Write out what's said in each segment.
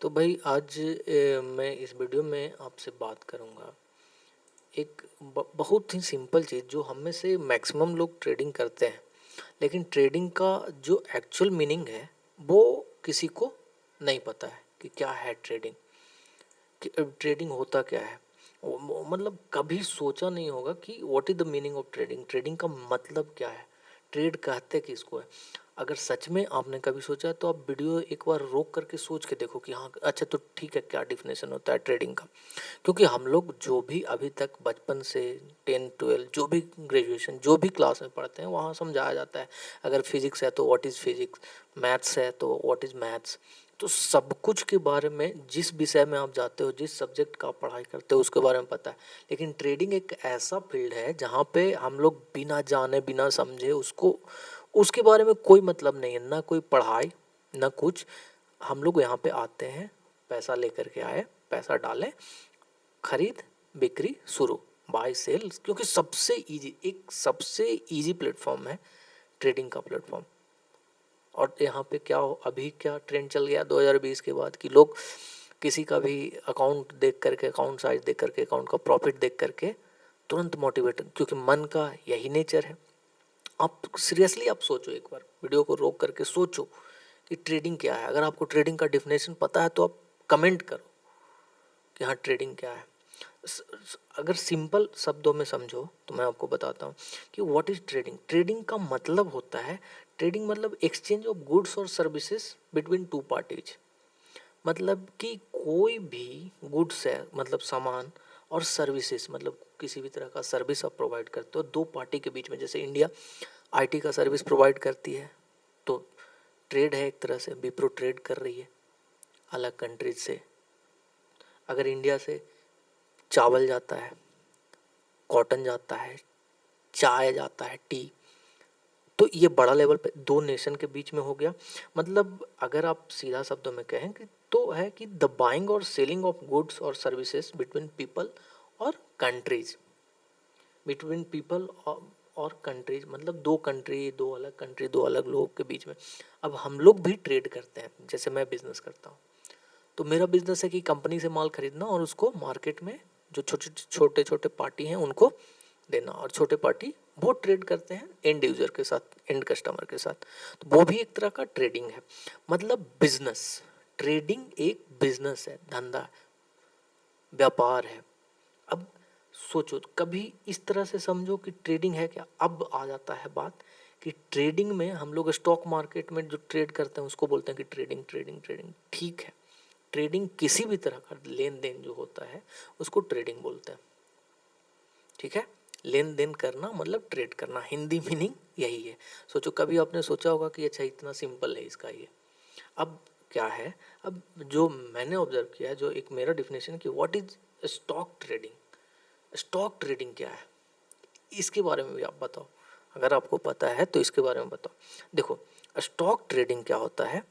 तो भाई आज मैं इस वीडियो में आपसे बात करूंगा एक बहुत ही सिंपल चीज़ जो हम में से मैक्सिमम लोग ट्रेडिंग करते हैं, लेकिन ट्रेडिंग का जो एक्चुअल मीनिंग है वो किसी को नहीं पता है कि क्या है ट्रेडिंग, कि ट्रेडिंग होता क्या है। मतलब कभी सोचा नहीं होगा कि what is the meaning of trading, trading का मतलब क्या है, ट्रेड कहते किसको है। अगर सच में आपने कभी सोचा तो आप वीडियो एक बार रोक करके सोच के देखो कि हाँ अच्छा तो ठीक है, क्या डिफिनेशन होता है ट्रेडिंग का। क्योंकि हम लोग जो भी अभी तक बचपन से 10 12 जो भी ग्रेजुएशन जो भी क्लास में पढ़ते हैं वहाँ समझाया जाता है। अगर फिजिक्स है तो व्हाट इज़ फिजिक्स, मैथ्स है तो व्हाट इज़ मैथ्स। तो सब कुछ के बारे में, जिस विषय में आप जाते हो, जिस सब्जेक्ट का आप पढ़ाई करते हो उसके बारे में पता है। लेकिन ट्रेडिंग एक ऐसा फील्ड है जहाँ पे हम लोग बिना जाने बिना समझे उसको, उसके बारे में कोई मतलब नहीं है, ना कोई पढ़ाई ना कुछ। हम लोग यहाँ पे आते हैं, पैसा लेकर के आए, पैसा डालें, खरीद बिक्री शुरू, बाय सेल। क्योंकि सबसे इजी, एक सबसे इजी प्लेटफॉर्म है ट्रेडिंग का प्लेटफॉर्म। और यहाँ पे क्या हो, अभी क्या ट्रेंड चल गया 2020 के बाद कि लोग किसी का भी अकाउंट देख करके, अकाउंट साइज देख करके, अकाउंट का प्रॉफिट देख करके तुरंत मोटिवेट, क्योंकि मन का यही नेचर है। आप सीरियसली आप सोचो, एक बार वीडियो को रोक करके सोचो कि ट्रेडिंग क्या है। अगर आपको ट्रेडिंग का डिफिनेशन पता है तो आप कमेंट करो कि हाँ ट्रेडिंग क्या है। अगर सिंपल शब्दों में समझो तो मैं आपको बताता हूँ कि व्हाट इज ट्रेडिंग। ट्रेडिंग का मतलब होता है, ट्रेडिंग मतलब एक्सचेंज ऑफ गुड्स और सर्विसेज बिटवीन टू पार्टीज। मतलब कि कोई भी गुड्स है, मतलब सामान, और सर्विसेज मतलब किसी भी तरह का सर्विस आप प्रोवाइड करते हो दो पार्टी के बीच में। जैसे इंडिया आईटी का सर्विस प्रोवाइड करती है तो ट्रेड है, एक तरह से विप्रो ट्रेड कर रही है अलग कंट्रीज से। अगर इंडिया से चावल जाता है, कॉटन जाता है, चाय जाता है, टी, तो ये बड़ा लेवल पे दो नेशन के बीच में हो गया। मतलब अगर आप सीधा शब्दों में कहें कि तो है कि द बाइंग और सेलिंग ऑफ गुड्स और सर्विसेज बिटवीन पीपल और कंट्रीज, बिटवीन पीपल और कंट्रीज, मतलब दो कंट्री, दो अलग कंट्री, दो अलग लोगों के बीच में। अब हम लोग भी ट्रेड करते हैं, जैसे मैं बिजनेस करता हूँ तो मेरा बिजनेस है कि कंपनी से माल खरीदना और उसको मार्केट में जो छोटे छोटे छोटे पार्टी हैं उनको देना। और छोटे पार्टी वो ट्रेड करते हैं एंड यूजर के साथ, एंड कस्टमर के साथ। तो वो भी एक तरह का ट्रेडिंग है, मतलब बिजनेस। ट्रेडिंग एक बिजनेस है, धंधा है, व्यापार है। अब सोचो, कभी इस तरह से समझो कि ट्रेडिंग है क्या। अब आ जाता है बात कि ट्रेडिंग में हम लोग स्टॉक मार्केट में जो ट्रेड करते हैं उसको बोलते हैं कि ट्रेडिंग ट्रेडिंग ट्रेडिंग। ठीक है, ट्रेडिंग किसी भी तरह का लेन देन जो होता है उसको ट्रेडिंग बोलते हैं। ठीक है, लेन देन करना मतलब ट्रेड करना, हिंदी मीनिंग यही है। सोचो, कभी आपने सोचा होगा कि अच्छा इतना सिंपल है इसका ये। अब क्या है, अब जो मैंने ऑब्जर्व किया है, जो एक मेरा डिफिनेशन कि what is stock trading. Stock trading क्या है, इसके बारे में भी आप बताओ। अगर आपको पता है तो इसके बारे में बताओ। देखो, स्टॉक ट्रेडिंग क्या होता है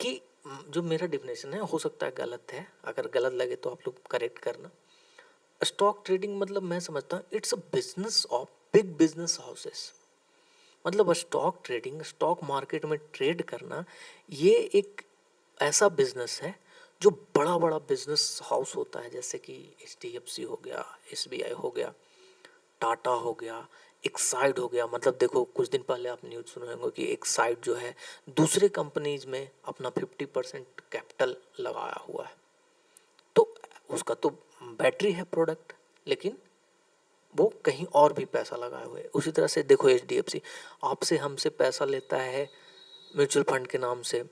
कि जो मेरा डिफिनेशन है, हो सकता है गलत है, अगर गलत लगे तो आप लोग करेक्ट करना। स्टॉक ट्रेडिंग मतलब मैं समझता हूँ it's a business of big business houses. मतलब स्टॉक ट्रेडिंग, स्टॉक मार्केट में ट्रेड करना, ये एक ऐसा बिजनेस है जो बड़ा बड़ा बिजनेस हाउस होता है, जैसे कि HDFC हो गया, SBI हो गया, टाटा हो गया, एक्साइड हो गया। मतलब देखो, कुछ दिन पहले आप न्यूज़ सुने होंगे कि एक्साइड जो है दूसरे कंपनीज में अपना 50% कैपिटल लगाया हुआ है। तो उसका तो बैटरी है प्रोडक्ट, लेकिन वो कहीं और भी पैसा लगाए हुए है। उसी तरह से देखो, HDFC आपसे हमसे पैसा लेता है म्यूचुअल फंड के नाम से,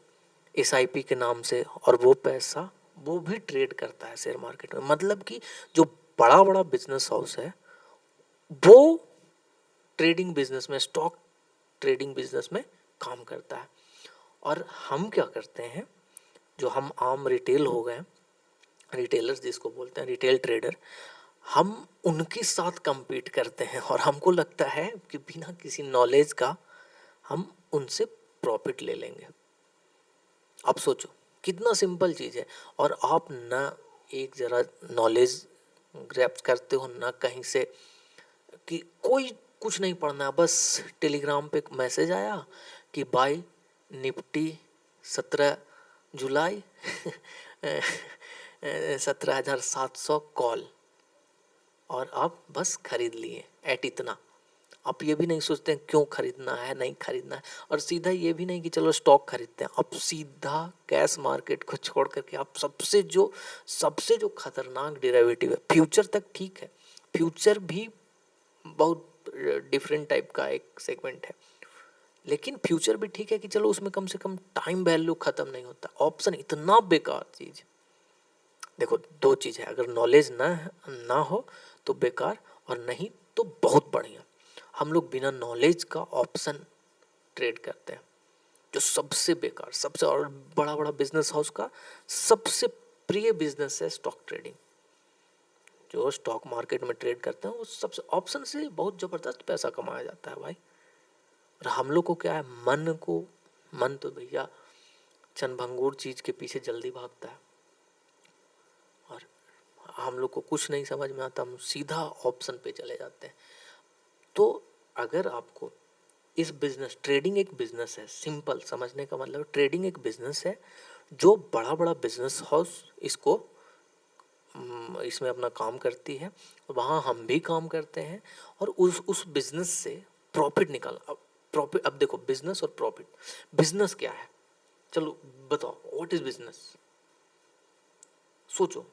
SIP के नाम से, और वो पैसा वो भी ट्रेड करता है शेयर मार्केट में। मतलब कि जो बड़ा बड़ा बिजनेस हाउस है वो ट्रेडिंग बिजनेस में, स्टॉक ट्रेडिंग बिजनेस में काम करता है। और हम क्या करते हैं, जो हम आम रिटेल हो गए, रिटेलर्स जिसको बोलते हैं, रिटेल ट्रेडर, हम उनके साथ compete करते हैं और हमको लगता है कि बिना किसी नॉलेज का हम उनसे प्रॉफिट ले लेंगे। आप सोचो कितना सिंपल चीज़ है। और आप ना एक ज़रा नॉलेज ग्रैब करते हो ना कहीं से, कि कोई कुछ नहीं पढ़ना है, बस टेलीग्राम पे मैसेज आया कि बाय निफ्टी 17 जुलाई 17,700 कॉल और आप बस खरीद लिए एट इतना। आप ये भी नहीं सोचते हैं क्यों खरीदना है, नहीं खरीदना है, और सीधा ये भी नहीं कि चलो स्टॉक खरीदते हैं। आप सीधा कैश मार्केट को छोड़ करके आप सबसे जो खतरनाक डेरिवेटिव है, फ्यूचर तक ठीक है, फ्यूचर भी बहुत डिफरेंट टाइप का एक सेगमेंट है, लेकिन फ्यूचर भी ठीक है कि चलो उसमें कम से कम टाइम वैल्यू खत्म नहीं होता। ऑप्शन इतना बेकार चीज। देखो दो चीज है, अगर नॉलेज ना हो तो बेकार, और नहीं तो बहुत बढ़िया। हम लोग बिना नॉलेज का ऑप्शन ट्रेड करते हैं, जो सबसे बेकार, सबसे, और बड़ा बड़ा बिजनेस हाउस का सबसे प्रिय बिजनेस है स्टॉक ट्रेडिंग। जो स्टॉक मार्केट में ट्रेड करते हैं वो सबसे, ऑप्शन से बहुत जबरदस्त पैसा कमाया जाता है भाई। और हम लोग को क्या है, मन तो भैया चनभंगुर चीज के पीछे जल्दी भागता है, और हम लोग को कुछ नहीं समझ में आता, हम सीधा ऑप्शन पे चले जाते हैं। तो अगर आपको इस बिजनेस, ट्रेडिंग एक बिजनेस है, सिंपल समझने का मतलब ट्रेडिंग एक बिजनेस है, जो बड़ा बड़ा बिजनेस हाउस इसमें अपना काम करती है, वहाँ हम भी काम करते हैं, और उस बिजनेस से प्रॉफिट निकाल। अब देखो बिजनेस और प्रॉफिट, बिजनेस क्या है, चलो बताओ व्हाट इज बिजनेस, सोचो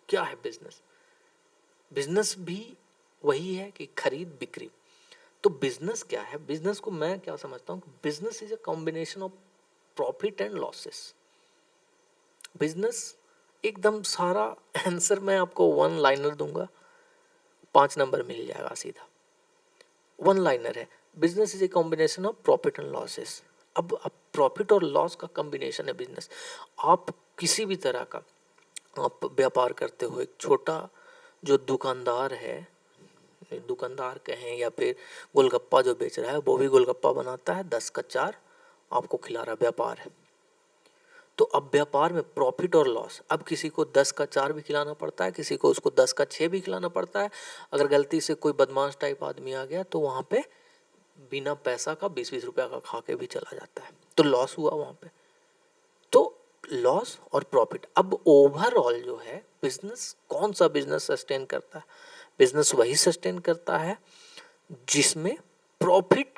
क्या है बिजनेस। बिजनेस भी वही है कि खरीद बिक्री। तो बिजनेस क्या है, बिजनेस को मैं क्या समझता हूँ, business is a combination of profit and losses. Business एकदम सारा आंसर मैं आपको वन लाइनर दूंगा, 5 नंबर मिल जाएगा सीधा, वन लाइनर है। Business is a combination of profit and losses. अब प्रॉफिट और लॉस का कॉम्बिनेशन है बिजनेस। आप किसी भी तरह का आप व्यापार करते हो, एक छोटा जो दुकानदार है, दुकानदार कहें या फिर गोलगप्पा जो बेच रहा है, वो भी गोलगप्पा बनाता है, 10 का 4 आपको खिला रहा, व्यापार है। तो अब व्यापार में प्रॉफिट और लॉस, अब किसी को 10 का 4 भी खिलाना पड़ता है, किसी को उसको 10 का 6 भी खिलाना पड़ता है। अगर गलती से कोई बदमाश टाइप आदमी आ गया तो वहाँ पे बिना पैसा का 20-20 रुपया का खा के भी चला जाता है, तो लॉस हुआ वहाँ पे। तो लॉस और प्रॉफिट। अब ओवरऑल जो है बिजनेस, कौन सा बिजनेस सस्टेन करता है, बिजनेस वही सस्टेन करता है जिसमें प्रॉफिट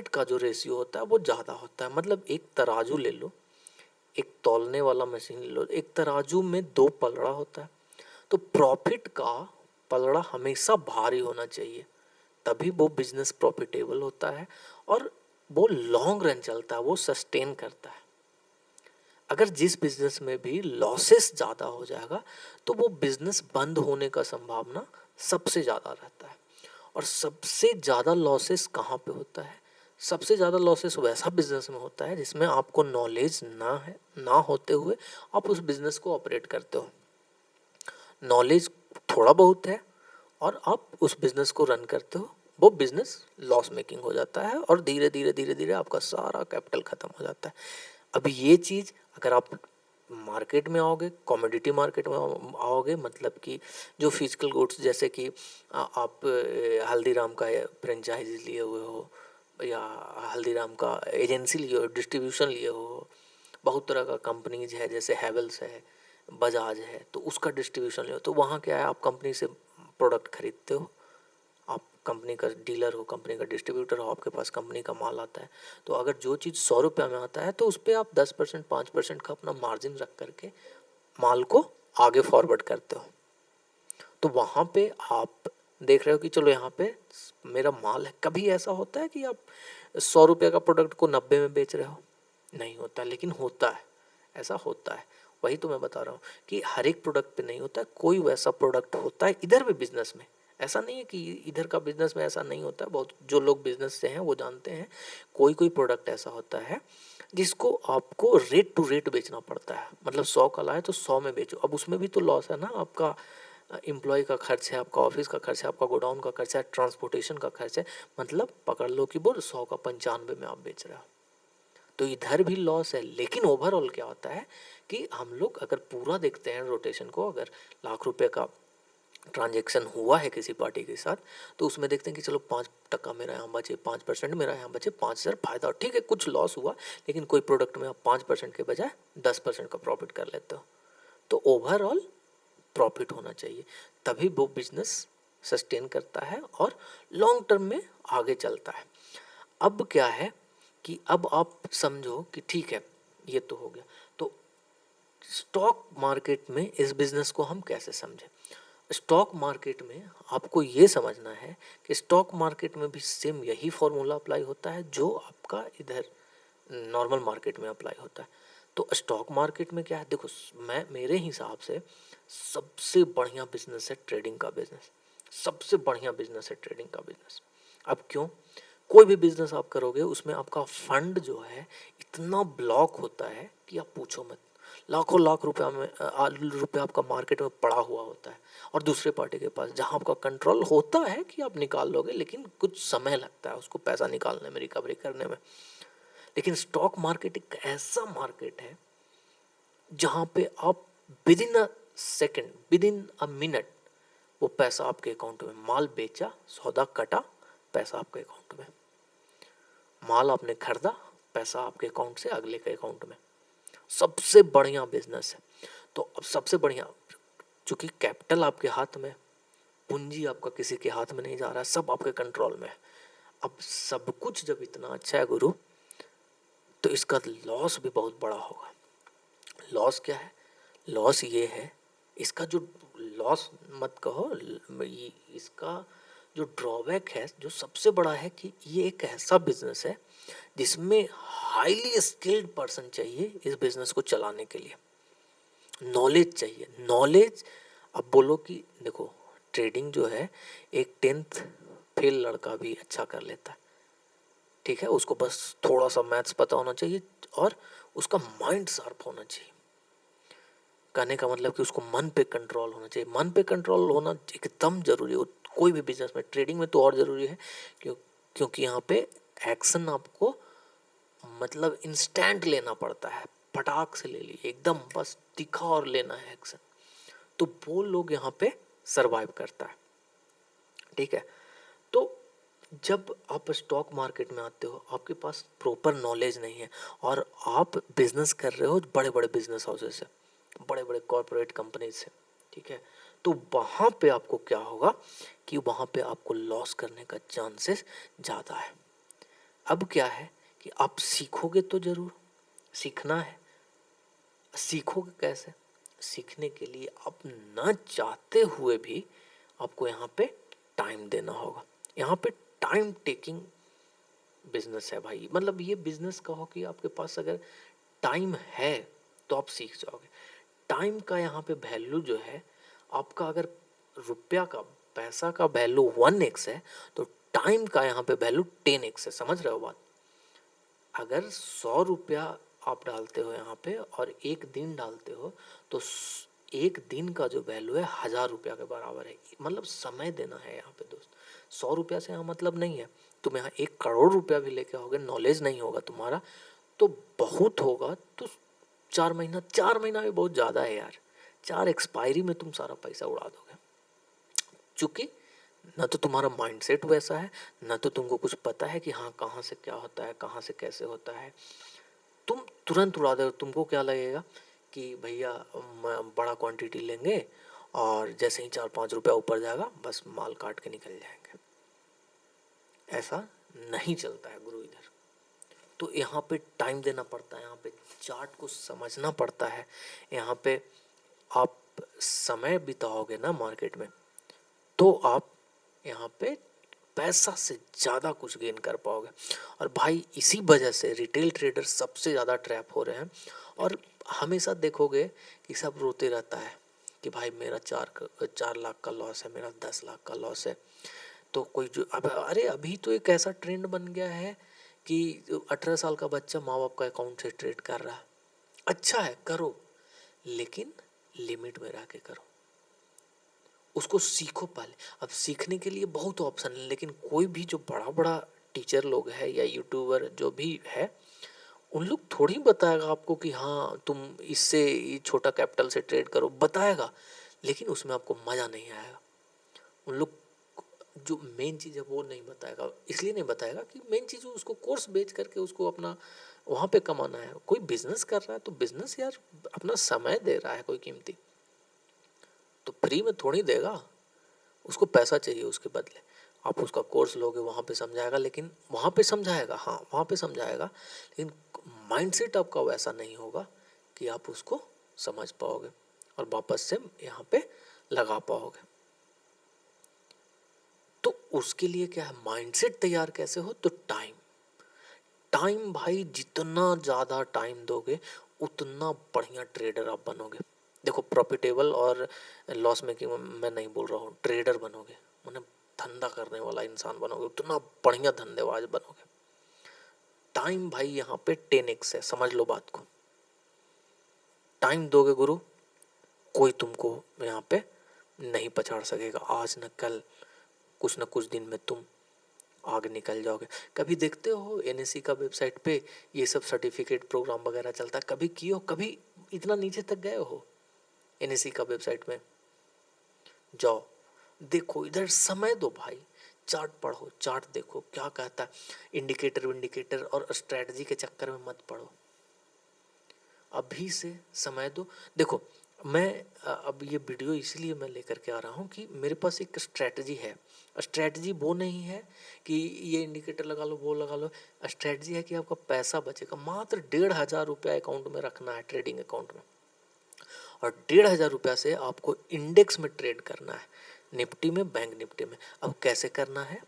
का जो रेशियो होता है वो ज़्यादा होता है। मतलब एक तराजू ले लो, एक तौलने वाला मशीन ले लो, एक तराजू में 2 पलड़ा होता है, तो प्रॉफिट का पलड़ा हमेशा भारी होना चाहिए, तभी वो बिजनेस प्रॉफिटेबल होता है और वो लॉन्ग रन चलता है, वो सस्टेन करता है। अगर जिस बिजनेस में भी लॉसेस ज़्यादा हो जाएगा तो वो बिजनेस बंद होने का संभावना सबसे ज़्यादा रहता है। और सबसे ज़्यादा लॉसेस कहाँ पे होता है, सबसे ज़्यादा लॉसेस वैसा बिजनेस में होता है जिसमें आपको नॉलेज ना होते हुए आप उस बिजनेस को ऑपरेट करते हो। नॉलेज थोड़ा बहुत है और आप उस बिजनेस को रन करते हो, वो बिजनेस लॉस मेकिंग हो जाता है और धीरे धीरे धीरे धीरे आपका सारा कैपिटल खत्म हो जाता है। अभी ये चीज़ अगर आप मार्केट में आओगे, कमोडिटी मार्केट में आओगे, मतलब कि जो फिजिकल गुड्स, जैसे कि आप हल्दीराम का फ्रेंचाइजी लिए हुए हो, या हल्दीराम का एजेंसी लिए हो, डिस्ट्रीब्यूशन लिए हो, बहुत तरह का कंपनीज है, जैसे हैवेल्स है, बजाज है, तो उसका डिस्ट्रीब्यूशन ले हो, तो वहाँ क्या है, आप कंपनी से प्रोडक्ट खरीदते हो, आप कंपनी का डीलर हो, कंपनी का डिस्ट्रीब्यूटर हो, आपके पास कंपनी का माल आता है। तो अगर जो चीज़ 100 रुपये में आता है तो उस पर आप 10%, 5% का अपना मार्जिन रख करके माल को आगे फॉरवर्ड करते हो। तो वहाँ पे आप देख रहे हो कि चलो यहाँ पे मेरा माल है। कभी ऐसा होता है कि आप 100 रुपये का प्रोडक्ट को 90 में बेच रहे हो? नहीं होता, लेकिन होता है, ऐसा होता है। वही तो मैं बता रहा हूँ कि हर एक प्रोडक्ट पे नहीं होता है, कोई वैसा प्रोडक्ट होता है इधर भी बिजनेस में। ऐसा नहीं है कि इधर का बिजनेस में ऐसा नहीं होता है, बहुत जो लोग बिजनेस से हैं वो जानते हैं। कोई कोई प्रोडक्ट ऐसा होता है जिसको आपको रेट टू रेट बेचना पड़ता है, मतलब 100 का लाए तो 100 में बेचो। अब उसमें भी तो लॉस है ना, आपका एम्प्लॉय का खर्च है, आपका ऑफिस का खर्च है, आपका गोडाउन का खर्च है, ट्रांसपोर्टेशन का खर्च है, मतलब पकड़ लो कि वो 100 का 95 में आप बेच रहे हो, तो इधर भी लॉस है। लेकिन ओवरऑल क्या होता है कि हम लोग अगर पूरा देखते हैं रोटेशन को, अगर लाख रुपए का ट्रांजैक्शन हुआ है किसी पार्टी के साथ, तो उसमें देखते हैं कि चलो 5% मेरा यहाँ बचे, 5% मेरा यहाँ बचे, 5,000 फायदा, ठीक है कुछ लॉस हुआ, लेकिन कोई प्रोडक्ट में आप 5% के बजाय 10% का प्रॉफिट कर लेते हो, तो ओवरऑल प्रॉफिट होना चाहिए, तभी वो बिजनेस सस्टेन करता है और लॉन्ग टर्म में आगे चलता है। अब क्या है कि अब आप समझो कि ठीक है ये तो हो गया, तो स्टॉक मार्केट में इस बिजनेस को हम कैसे समझें। स्टॉक मार्केट में आपको ये समझना है कि स्टॉक मार्केट में भी सेम यही फॉर्मूला अप्लाई होता है जो आपका इधर नॉर्मल मार्केट में अप्लाई होता है। तो स्टॉक मार्केट में क्या है, देखो मैं मेरे हिसाब से सबसे बढ़िया बिजनेस है ट्रेडिंग का बिजनेस, सबसे बढ़िया बिजनेस है ट्रेडिंग का बिजनेस। अब क्यों, कोई भी बिजनेस आप करोगे उसमें आपका फंड जो है इतना ब्लॉक होता है कि आप पूछो मत, लाखों लाख रुपया में रुपया आपका मार्केट में पड़ा हुआ होता है, और दूसरे पार्टी के पास जहां आपका कंट्रोल होता है कि आप निकाल लोगे, लेकिन कुछ समय लगता है उसको पैसा निकालने में, रिकवरी करने में। लेकिन स्टॉक मार्केट एक ऐसा मार्केट है जहां पे आप with in a second, with in a minute वो पैसा आपके अकाउंट में, माल बेचा, सौदा कटा, पैसा आपके अकाउंट में, माल आपने खरीदा, पैसा आपके अकाउंट से अगले के अकाउंट में। सबसे बढ़िया बिजनेस है। तो अब सबसे बढ़िया, चूंकि कैपिटल आपके हाथ में, पूंजी आपका किसी के हाथ में नहीं जा रहा है, सब आपके कंट्रोल में है। अब सब कुछ जब इतना अच्छा है गुरु, तो इसका लॉस भी बहुत बड़ा होगा। लॉस क्या है, लॉस ये है, इसका जो लॉस मत कहो, इसका जो ड्रॉबैक है जो सबसे बड़ा है कि ये एक ऐसा बिजनेस है जिसमें हाईली स्किल्ड पर्सन चाहिए इस बिजनेस को चलाने के लिए, नॉलेज चाहिए, नॉलेज। अब बोलो कि देखो ट्रेडिंग जो है एक 10th फेल लड़का भी अच्छा कर लेता है, ठीक है, उसको बस थोड़ा सा मैथ्स पता होना चाहिए और उसका माइंड शार्प होना चाहिए। कहने का मतलब कि उसको मन पे कंट्रोल होना चाहिए, मन पे कंट्रोल होना एकदम जरूरी है कोई भी बिजनेस में, ट्रेडिंग में तो और जरूरी है, क्योंकि यहाँ पे एक्शन आपको मतलब इंस्टेंट लेना पड़ता है, फटाक से ले लिए एकदम, बस दिखा और लेना है एक्शन, तो वो लोग यहाँ पे सरवाइव करता है, ठीक है। तो जब आप स्टॉक मार्केट में आते हो, आपके पास प्रॉपर नॉलेज नहीं है और आप बिजनेस कर रहे हो बड़े बड़े बिजनेस हाउसेस से, बड़े बड़े कॉरपोरेट कंपनीज से, ठीक है, तो वहाँ पे आपको क्या होगा कि वहाँ पे आपको लॉस करने का चांसेस ज़्यादा है। अब क्या है कि आप सीखोगे तो ज़रूर, सीखना है, सीखोगे कैसे, सीखने के लिए आप ना चाहते हुए भी आपको यहाँ पे टाइम देना होगा। यहाँ पे टाइम टेकिंग बिजनेस है भाई, मतलब ये बिजनेस कहो कि आपके पास अगर टाइम है तो आप सीख जाओगे। टाइम का यहाँ पे वैल्यू जो है, आपका अगर रुपया का, पैसा का वैल्यू 1x है, तो टाइम का यहाँ पे वैल्यू 10x है, समझ रहे हो बात। अगर 100 रुपया आप डालते हो यहाँ पे और एक दिन डालते हो, तो एक दिन का जो वैल्यू है 1000 रुपया के बराबर है, मतलब समय देना है यहाँ पे दोस्त। 100 रुपया से यहाँ मतलब नहीं है, तुम यहाँ 1 करोड़ रुपया भी लेके आओगे, नॉलेज नहीं होगा तुम्हारा तो बहुत होगा तो 4 महीना, 4 महीना भी बहुत ज़्यादा है यार, 4 एक्सपायरी में तुम सारा पैसा उड़ा दोगे, चूंकि ना तो तुम्हारा माइंडसेट वैसा है, ना तो तुमको कुछ पता है कि हाँ कहाँ से क्या होता है, कहाँ से कैसे होता है, तुम तुरंत उड़ा दो। तुमको क्या लगेगा कि भैया बड़ा क्वांटिटी लेंगे और जैसे ही 4-5 रुपया ऊपर जाएगा बस माल काट के निकल जाएंगे, ऐसा नहीं चलता है गुरु इधर। तो यहाँ पे टाइम देना पड़ता है, यहाँ पे चार्ट को समझना पड़ता है, यहाँ पे आप समय बिताओगे ना मार्केट में तो आप यहाँ पे पैसा से ज़्यादा कुछ गेन कर पाओगे। और भाई इसी वजह से रिटेल ट्रेडर सबसे ज़्यादा ट्रैप हो रहे हैं, और हमेशा देखोगे कि सब रोते रहता है कि भाई मेरा 4 लाख का लॉस है, मेरा 10 लाख का लॉस है। तो कोई जो अब अरे अभी तो एक ऐसा ट्रेंड बन गया है कि 18 साल का बच्चा माँ बाप का अकाउंट से ट्रेड कर रहा है। अच्छा है, करो, लेकिन लिमिट में रह के करो, उसको सीखो पहले। अब सीखने के लिए बहुत ऑप्शन है, लेकिन कोई भी जो बड़ा बड़ा टीचर लोग है या यूट्यूबर जो भी है, उन लोग थोड़ी बताएगा आपको कि हाँ तुम इससे छोटा कैपिटल से ट्रेड करो, बताएगा, लेकिन उसमें आपको मज़ा नहीं आएगा। उन लोग जो मेन चीज़ है वो नहीं बताएगा, इसलिए नहीं बताएगा कि मेन चीज़ उसको कोर्स बेच करके उसको अपना वहाँ पे कमाना है। कोई बिजनेस कर रहा है तो बिजनेस यार अपना समय दे रहा है कोई कीमती, तो फ्री में थोड़ी देगा, उसको पैसा चाहिए उसके बदले। आप उसका कोर्स लोगे, वहाँ पे समझाएगा, लेकिन वहाँ पे समझाएगा, हाँ वहाँ पे समझाएगा, लेकिन माइंडसेट आपका वैसा नहीं होगा कि आप उसको समझ पाओगे और वापस से यहाँ पे लगा पाओगे। तो उसके लिए क्या है, माइंडसेट तैयार कैसे हो, तो टाइम। टाइम भाई जितना ज़्यादा टाइम दोगे उतना बढ़िया ट्रेडर आप बनोगे। देखो प्रॉफिटेबल और लॉस मेकिंग मैं नहीं बोल रहा हूँ, ट्रेडर बनोगे, मैंने धंधा करने वाला इंसान बनोगे, उतना बढ़िया धंधेबाज बनोगे। टाइम भाई यहाँ पे 10x है, समझ लो बात को। टाइम दोगे गुरु, कोई तुमको यहाँ पे नहीं पछाड़ सकेगा। आज न कल कुछ न कुछ दिन में तुम आगे निकल जाओगे। कभी देखते हो एनएससी का वेबसाइट पे ये सब सर्टिफिकेट प्रोग्राम वगैरह चलता है, कभी किए हो, कभी इतना नीचे तक गए हो एनएससी का वेबसाइट में? जाओ देखो, इधर समय दो भाई, चार्ट पढ़ो, चार्ट देखो क्या कहता है, इंडिकेटर विंडिकेटर और स्ट्रेटजी के चक्कर में मत पढ़ो, अभी से समय दो। देखो मैं अब ये वीडियो इसलिए मैं लेकर के आ रहा हूँ कि मेरे पास एक स्ट्रेटजी है। स्ट्रेटजी वो नहीं है कि ये इंडिकेटर लगा लो वो लगा लो, स्ट्रेटजी है कि आपका पैसा बचेगा। मात्र 1,500 रुपया अकाउंट में रखना है, ट्रेडिंग अकाउंट में, और 1,500 रुपया से आपको इंडेक्स में ट्रेड करना है, निफ्टी में, बैंक निफ्टी में। अब कैसे करना है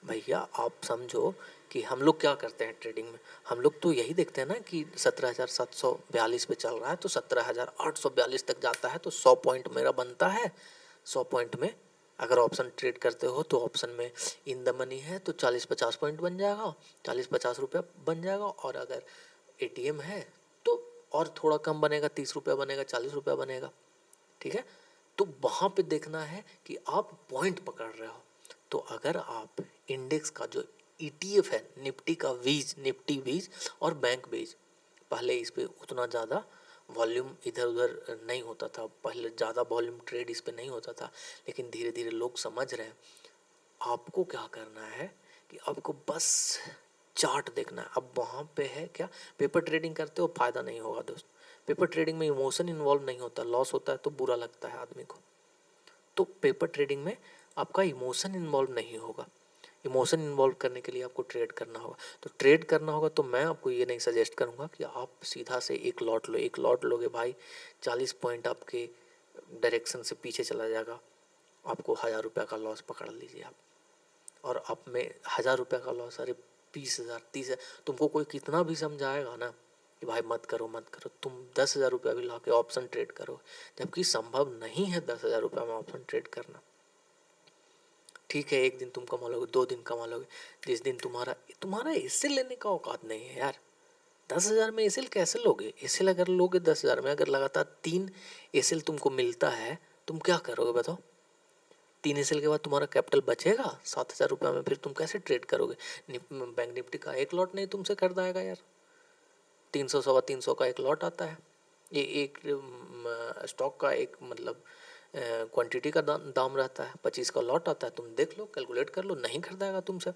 भैया, आप समझो कि हम लोग क्या करते हैं ट्रेडिंग में, हम लोग तो यही देखते हैं ना कि 17,742 पे चल रहा है तो 17,842 तक जाता है तो 100 पॉइंट मेरा बनता है। 100 पॉइंट में अगर ऑप्शन ट्रेड करते हो तो ऑप्शन में इन द मनी है तो 40-50 पॉइंट बन जाएगा, 40-50 रुपया बन जाएगा। और अगर एटीएम है तो और थोड़ा कम बनेगा, 30 रुपया बनेगा, 40 रुपया बनेगा, ठीक है। तो वहाँ पे देखना है कि आप पॉइंट पकड़ रहे हो। तो अगर आप इंडेक्स का जो ईटीएफ है, निफ्टी का वीज, निफ्टी वीज और बैंक वीज, पहले इस पे उतना ज़्यादा वॉल्यूम इधर उधर नहीं होता था, पहले ज़्यादा वॉल्यूम ट्रेड इस पे नहीं होता था, लेकिन धीरे धीरे लोग समझ रहे हैं। आपको क्या करना है कि आपको बस चार्ट देखना है। अब वहाँ पे है क्या, पेपर ट्रेडिंग करते हो फ़ायदा नहीं होगा दोस्त, पेपर ट्रेडिंग में इमोशन इन्वॉल्व नहीं होता, लॉस होता है तो बुरा लगता है आदमी को। तो पेपर ट्रेडिंग में आपका इमोशन इन्वॉल्व नहीं होगा, इमोशन इन्वॉल्व करने के लिए आपको ट्रेड करना होगा। तो ट्रेड करना होगा तो मैं आपको ये नहीं सजेस्ट करूँगा कि आप सीधा से एक लॉट लो। एक लॉट लोगे भाई 40 पॉइंट आपके डायरेक्शन से पीछे चला जाएगा, आपको 1,000 रुपये का लॉस पकड़ लीजिए आप, और आप में 1,000 रुपये का लॉस, अरे 20,000 30,000, तुमको कोई कितना भी समझाएगा ना कि भाई मत करो मत करो, तुम 10,000 रुपया भी ला के ऑप्शन ट्रेड करो, जबकि संभव नहीं है 10,000 रुपया में ऑप्शन ट्रेड करना। ठीक है, एक दिन तुम कमा लोगे, 2 दिन कमा लोगे, जिस दिन तुम्हारा तुम्हारा एसएल लेने का औकात नहीं है यार। 10,000 में एसएल कैसे लोगे? एसएल अगर लोगे 10,000 में, अगर लगातार 3 एसएल तुमको मिलता है, तुम क्या करोगे बताओ? 3 एसएल के बाद तुम्हारा कैपिटल बचेगा 7,000 रुपया में, फिर तुम कैसे ट्रेड करोगे? बैंक निफ्टी का एक लॉट नहीं तुमसे खरीदाएगा यार, 300 325 का एक लॉट आता है। ये एक स्टॉक का एक मतलब क्वांटिटी का दाम रहता है, 25 का लॉट आता है, तुम देख लो, कैलकुलेट कर लो, नहीं खरीदाएगा तुमसे।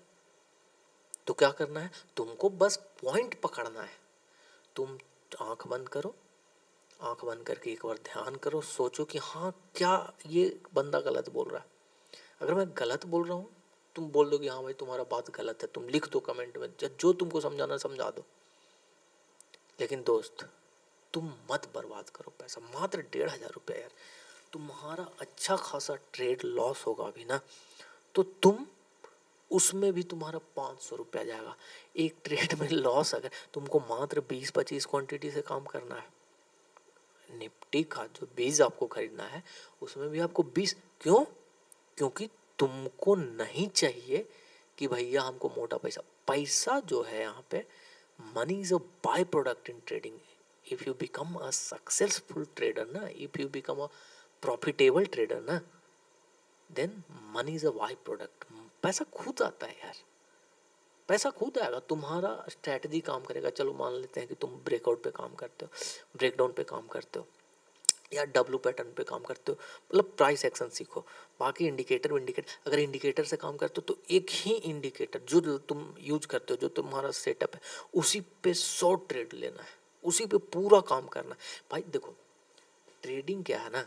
तो क्या करना है, तुमको बस पॉइंट पकड़ना है। तुम आंख बंद करो, आंख बंद करके एक बार ध्यान करो, सोचो कि हाँ क्या ये बंदा गलत बोल रहा है। अगर मैं गलत बोल रहा हूँ, तुम बोल दो कि हाँ भाई तुम्हारा बात गलत है, तुम लिख दो कमेंट में, जो तुमको समझाना समझा दो। लेकिन दोस्त तुम मत बर्बाद करो पैसा, मात्र 1,500 रुपया यार। तुम्हारा अच्छा खासा ट्रेड लॉस होगा अभी ना, तो तुम उसमें भी तुम्हारा 500 रुपया जाएगा। एक ट्रेड में लॉस, अगर तुमको मात्र 20-25 क्वांटिटी से काम करना है, निफ्टी का जो बीज आपको खरीदना है उसमें भी आपको 20, क्यों? क्योंकि तुमको नहीं चाहिए कि भैया हमको मोटा पैसा, पैसा जो है यहाँ पे, money is a by product in trading. If you become a successful trader ना, if you become a profitable trader ना, then money is a by product. पैसा खुद आता है यार, पैसा खुद आएगा, तुम्हारा स्ट्रैटेजी काम करेगा। चलो मान लेते हैं कि तुम ब्रेकआउट पे काम करते हो, ब्रेकडाउन पे काम करते हो, या डब्लू पैटर्न पे काम करते हो, मतलब प्राइस एक्शन सीखो। बाकी इंडिकेटर अगर इंडिकेटर से काम करते हो तो एक ही इंडिकेटर जो तुम यूज करते हो, जो तुम्हारा सेटअप है, उसी पे 100 ट्रेड लेना है, उसी पे पूरा काम करना है। भाई देखो, ट्रेडिंग क्या है ना,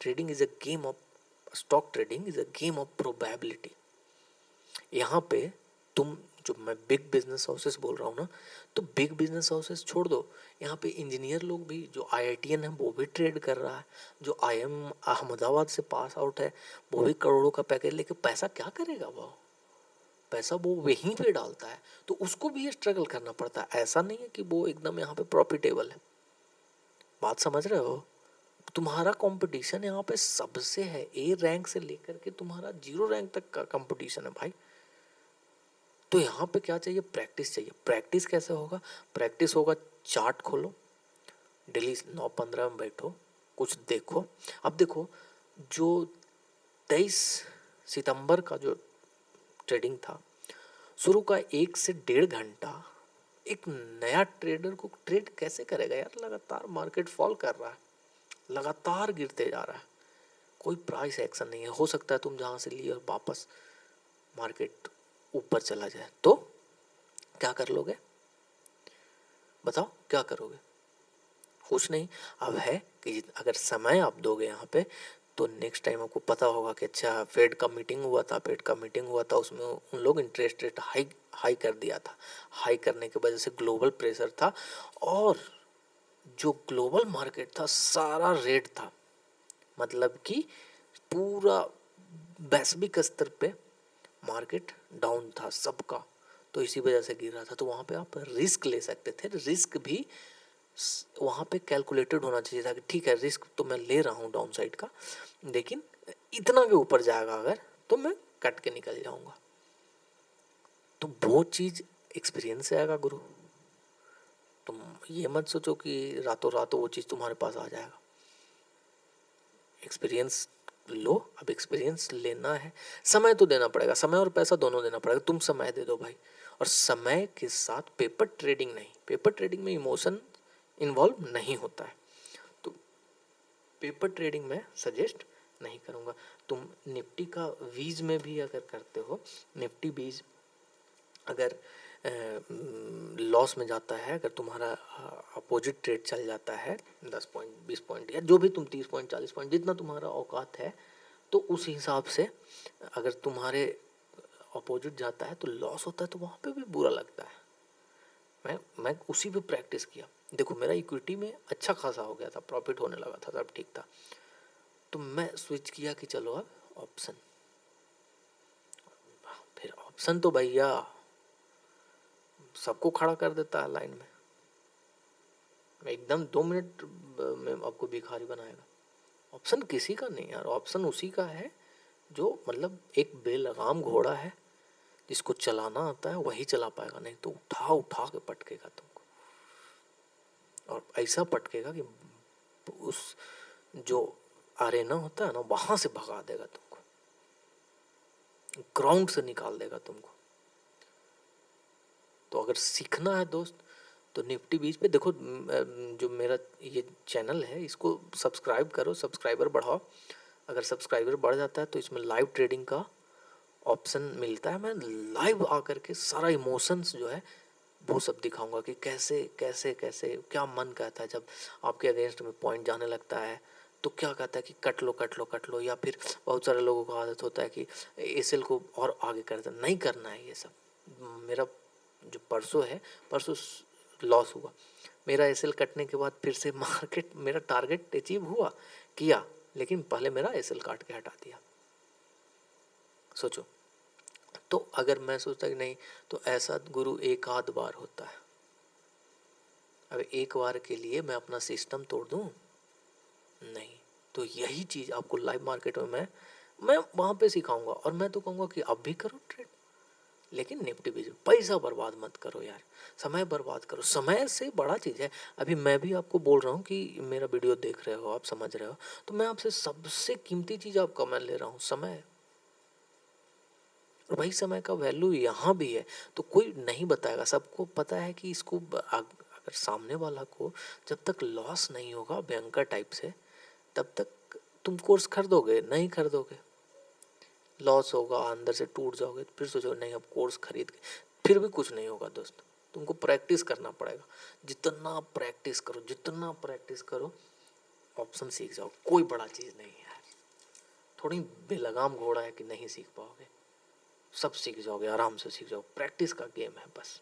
trading is a game of, stock trading is a game of probability. यहाँ पे तुम, जो मैं बिग बिजनेस हाउसेस बोल रहा हूँ ना, तो बिग बिजनेस हाउसेस छोड़ दो, यहाँ पे इंजीनियर लोग भी, जो आईआईटीएन है वो भी ट्रेड कर रहा है, जो आईएम अहमदाबाद से पास आउट है वो भी करोड़ों का पैकेज लेके पैसा क्या करेगा, वो पैसा वो वहीं पे डालता है, तो उसको भी स्ट्रगल करना पड़ता है। ऐसा नहीं है कि वो एकदम यहाँ पे प्रॉफिटेबल है। बात समझ रहे हो? तुम्हारा कंपटीशन यहाँ पे सबसे है, ए रैंक से लेकर के तुम्हारा 0 रैंक तक का कंपटीशन है भाई। तो यहाँ पे क्या चाहिए? प्रैक्टिस चाहिए। प्रैक्टिस कैसे होगा? प्रैक्टिस होगा, चार्ट खोलो, डेली 9-15 में बैठो, कुछ देखो। अब देखो, जो 23 सितंबर का जो ट्रेडिंग था, शुरू का 1 से 1.5 घंटा एक नया ट्रेडर को ट्रेड कैसे करेगा यार? लगातार मार्केट फॉल कर रहा है, लगातार गिरते जा रहा है, कोई प्राइस एक्शन नहीं है। हो सकता है तुम जहाँ से लिए और वापस मार्केट ऊपर चला जाए, तो क्या कर लोगे? बताओ क्या करोगे? कुछ नहीं। अब है कि अगर समय आप दोगे यहाँ पे, तो नेक्स्ट टाइम आपको पता होगा कि अच्छा फेड का मीटिंग हुआ था, उसमें उन लोग इंटरेस्ट रेट हाई कर दिया था। हाई करने की वजह से ग्लोबल प्रेशर था, और जो ग्लोबल मार्केट था सारा रेड था, मतलब कि पूरा वैश्विक स्तर पे मार्केट डाउन था सबका, तो इसी वजह से गिर रहा था। तो वहाँ पे आप रिस्क ले सकते थे। रिस्क भी वहाँ पे कैलकुलेटेड होना चाहिए था कि ठीक है, रिस्क तो मैं ले रहा हूँ डाउन साइड का, लेकिन इतना के ऊपर जाएगा अगर, तो मैं कट के निकल जाऊँगा। तो वो चीज़ एक्सपीरियंस से आएगा गुरु। तुम ये मत सोचो कि रातों रात वो चीज़ तुम्हारे पास आ जाएगा। एक्सपीरियंस लो। अब एक्सपीरियंस लेना है, समय तो देना पड़ेगा, समय और पैसा दोनों देना पड़ेगा। तुम समय दे दो भाई, और समय के साथ पेपर ट्रेडिंग नहीं। पेपर ट्रेडिंग में इमोशन इन्वॉल्व नहीं होता है, तो पेपर ट्रेडिंग में सजेस्ट नहीं करूँगा। तुम निफ्टी का बीज में भी अगर करते हो, निफ्टी बीज अगर लॉस में जाता है, अगर तुम्हारा अपोजिट ट्रेड चल जाता है 10 पॉइंट 20 पॉइंट, या जो भी तुम 30 पॉइंट 40 पॉइंट जितना तुम्हारा औकात है, तो उस हिसाब से अगर तुम्हारे अपोजिट जाता है तो लॉस होता है, तो वहाँ पे भी बुरा लगता है। मैं उसी पे प्रैक्टिस किया। देखो मेरा इक्विटी में अच्छा खासा हो गया था, प्रॉफिट होने लगा था, सब ठीक था, तो मैं स्विच किया कि चलो अब ऑप्शन। फिर ऑप्शन तो भैया सबको खड़ा कर देता है लाइन में, एकदम 2 मिनट में आपको भिखारी बनाएगा। ऑप्शन किसी का नहीं यार, ऑप्शन उसी का है जो मतलब एक बेलगाम घोड़ा है, जिसको चलाना आता है वही चला पाएगा, नहीं तो उठा उठा के पटकेगा तुमको, और ऐसा पटकेगा कि उस जो आरेना होता है ना, वहां से भगा देगा तुमको, ग्राउंड से निकाल देगा तुमको। तो अगर सीखना है दोस्त, तो निफ्टी बीच पे देखो, जो मेरा ये चैनल है इसको सब्सक्राइब करो, सब्सक्राइबर बढ़ाओ। अगर सब्सक्राइबर बढ़ जाता है तो इसमें लाइव ट्रेडिंग का ऑप्शन मिलता है। मैं लाइव आकर के सारा इमोशंस जो है वो सब दिखाऊंगा कि कैसे कैसे कैसे क्या मन कहता है जब आपके अगेंस्ट में पॉइंट जाने लगता है, तो क्या कहता है कि कट लो कट लो कट लो, या फिर बहुत सारे लोगों को आदत होता है कि एसएल को और आगे कर दे। नहीं करना है ये सब। मेरा जो परसों है, परसों लॉस हुआ, मेरा एसएल कटने के बाद फिर से मार्केट मेरा टारगेट अचीव हुआ किया, लेकिन पहले मेरा एसएल काट के हटा दिया। सोचो, तो अगर मैं सोचता कि नहीं, तो ऐसा गुरु एक आध बार होता है। अब एक बार के लिए मैं अपना सिस्टम तोड़ दूं? नहीं। तो यही चीज़ आपको लाइव मार्केट में मैं वहाँ पे सिखाऊंगा, और मैं तो कहूँगा कि अब भी करो ट्रेड, लेकिन निफ्टी भी पैसा बर्बाद मत करो यार, समय बर्बाद करो, समय से बड़ा चीज़ है। अभी मैं भी आपको बोल रहा हूँ कि मेरा वीडियो देख रहे हो आप, समझ रहे हो, तो मैं आपसे सबसे कीमती चीज़ आपका मैं ले रहा हूँ, समय। और भाई समय का वैल्यू यहाँ भी है, तो कोई नहीं बताएगा, सबको पता है कि इसको अगर सामने वाला को जब तक लॉस नहीं होगा भयंकर टाइप से, तब तक तुम कोर्स खरीदोगे नहीं खरीदोगे, लॉस होगा, अंदर से टूट जाओगे, फिर सोचोगे नहीं अब कोर्स खरीद के, फिर भी कुछ नहीं होगा दोस्त। तुमको प्रैक्टिस करना पड़ेगा, जितना प्रैक्टिस करो जितना प्रैक्टिस करो ऑप्शन सीख जाओ। कोई बड़ा चीज़ नहीं है यार, थोड़ी बेलगाम घोड़ा है कि नहीं सीख पाओगे, सब सीख जाओगे, आराम से सीख जाओ। प्रैक्टिस का गेम है, बस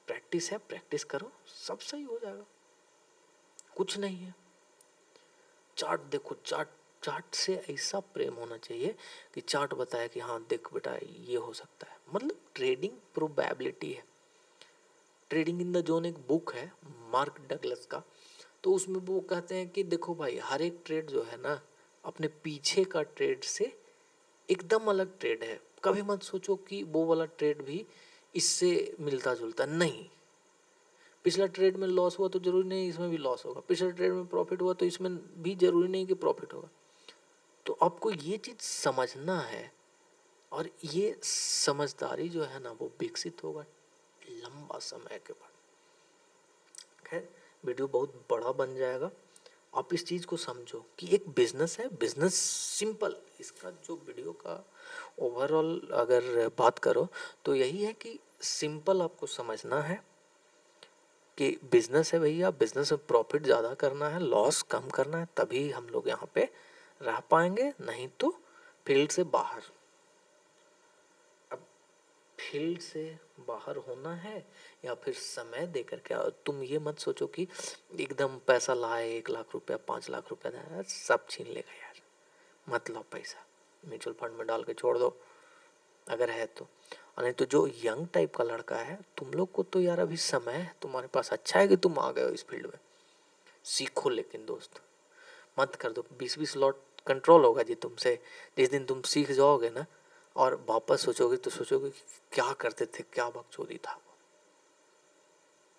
प्रैक्टिस है, प्रैक्टिस करो, सब सही हो जाएगा, कुछ नहीं है। चार्ट देखो, चार्ट, चार्ट से ऐसा प्रेम होना चाहिए कि चार्ट बताए कि हाँ देख बेटा ये हो सकता है। मतलब ट्रेडिंग प्रोबेबिलिटी है। ट्रेडिंग इन द जोन एक बुक है मार्क डगलस का, तो उसमें वो कहते हैं कि देखो भाई हर एक ट्रेड जो है ना अपने पीछे का ट्रेड से एकदम अलग ट्रेड है। कभी मत सोचो कि वो वाला ट्रेड भी इससे मिलता जुलता नहीं। पिछला ट्रेड में लॉस हुआ तो जरूरी नहीं इसमें भी लॉस होगा, पिछले ट्रेड में प्रॉफिट हुआ तो इसमें भी जरूरी नहीं कि प्रॉफिट होगा। तो आपको ये चीज़ समझना है, और ये समझदारी जो है ना वो विकसित होगा लंबा समय के बाद। खैर वीडियो बहुत बड़ा बन जाएगा, आप इस चीज़ को समझो कि एक बिजनेस है, बिजनेस सिंपल। इसका जो वीडियो का ओवरऑल अगर बात करो तो यही है कि सिंपल आपको समझना है कि बिजनेस है भैया, बिजनेस में प्रॉफिट ज़्यादा करना है, लॉस कम करना है, तभी हम लोग यहाँ पे रह पाएंगे, नहीं तो फील्ड से बाहर। अब फील्ड से बाहर होना है या फिर समय दे करके, तुम ये मत सोचो कि एकदम पैसा लाए 1 लाख रुपया 5 लाख रुपया यार सब छीन लेगा यार, मत लो पैसा, म्यूचुअल फंड में डाल के छोड़ दो अगर है तो। और नहीं तो जो यंग टाइप का लड़का है तुम लोग को तो यार अभी समय है तुम्हारे पास, अच्छा है कि तुम आ गए हो इस फील्ड में, सीखो। लेकिन दोस्त मत कर दो, 20-20 लॉट कंट्रोल होगा जी तुमसे। जिस दिन तुम सीख जाओगे ना और वापस सोचोगे तो सोचोगे कि क्या करते थे, क्या बकचोदी था वो।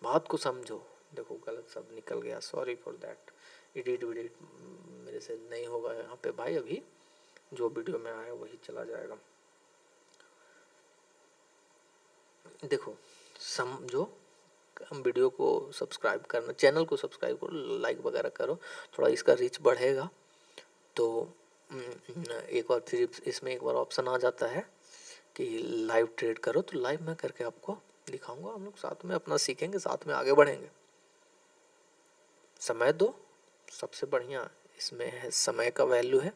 बात को समझो। देखो गलत शब्द निकल गया, सॉरी फॉर दैट। एडिट विडिट मेरे से नहीं होगा यहाँ पे भाई, अभी जो वीडियो में आया वही चला जाएगा। देखो समझो, वीडियो को सब्सक्राइब करना, चैनल को सब्सक्राइब करो, लाइक वगैरह करो, थोड़ा इसका रीच बढ़ेगा। तो एक बार फिर इसमें एक बार ऑप्शन आ जाता है कि लाइव ट्रेड करो, तो लाइव में करके आपको दिखाऊंगा, हम लोग साथ में अपना सीखेंगे, साथ में आगे बढ़ेंगे। समय दो, सबसे बढ़िया इसमें है समय का वैल्यू है।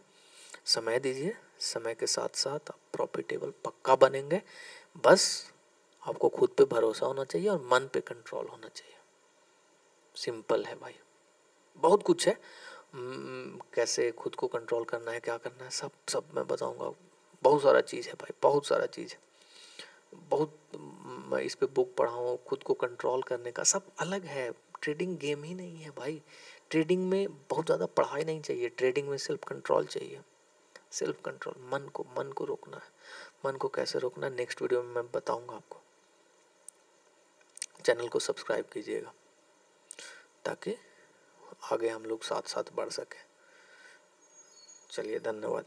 समय दीजिए, समय के साथ साथ आप प्रॉफिटेबल पक्का बनेंगे। बस आपको खुद पे भरोसा होना चाहिए और मन पे कंट्रोल होना चाहिए। सिंपल है भाई, बहुत कुछ है। कैसे खुद को कंट्रोल करना है, क्या करना है, सब सब मैं बताऊंगा। बहुत सारा चीज़ है भाई, बहुत सारा चीज़ है, बहुत। मैं इस पे बुक पढ़ा हूँ खुद को कंट्रोल करने का, सब अलग है। ट्रेडिंग गेम ही नहीं है भाई। ट्रेडिंग में बहुत ज़्यादा पढ़ाई नहीं चाहिए, ट्रेडिंग में सेल्फ कंट्रोल चाहिए। सेल्फ कंट्रोल, मन को रोकना है। मन को कैसे रोकना है नेक्स्ट वीडियो में मैं बताऊंगा आपको। चैनल को सब्सक्राइब कीजिएगा ताकि आगे हम लोग साथ साथ बढ़ सकें। चलिए धन्यवाद।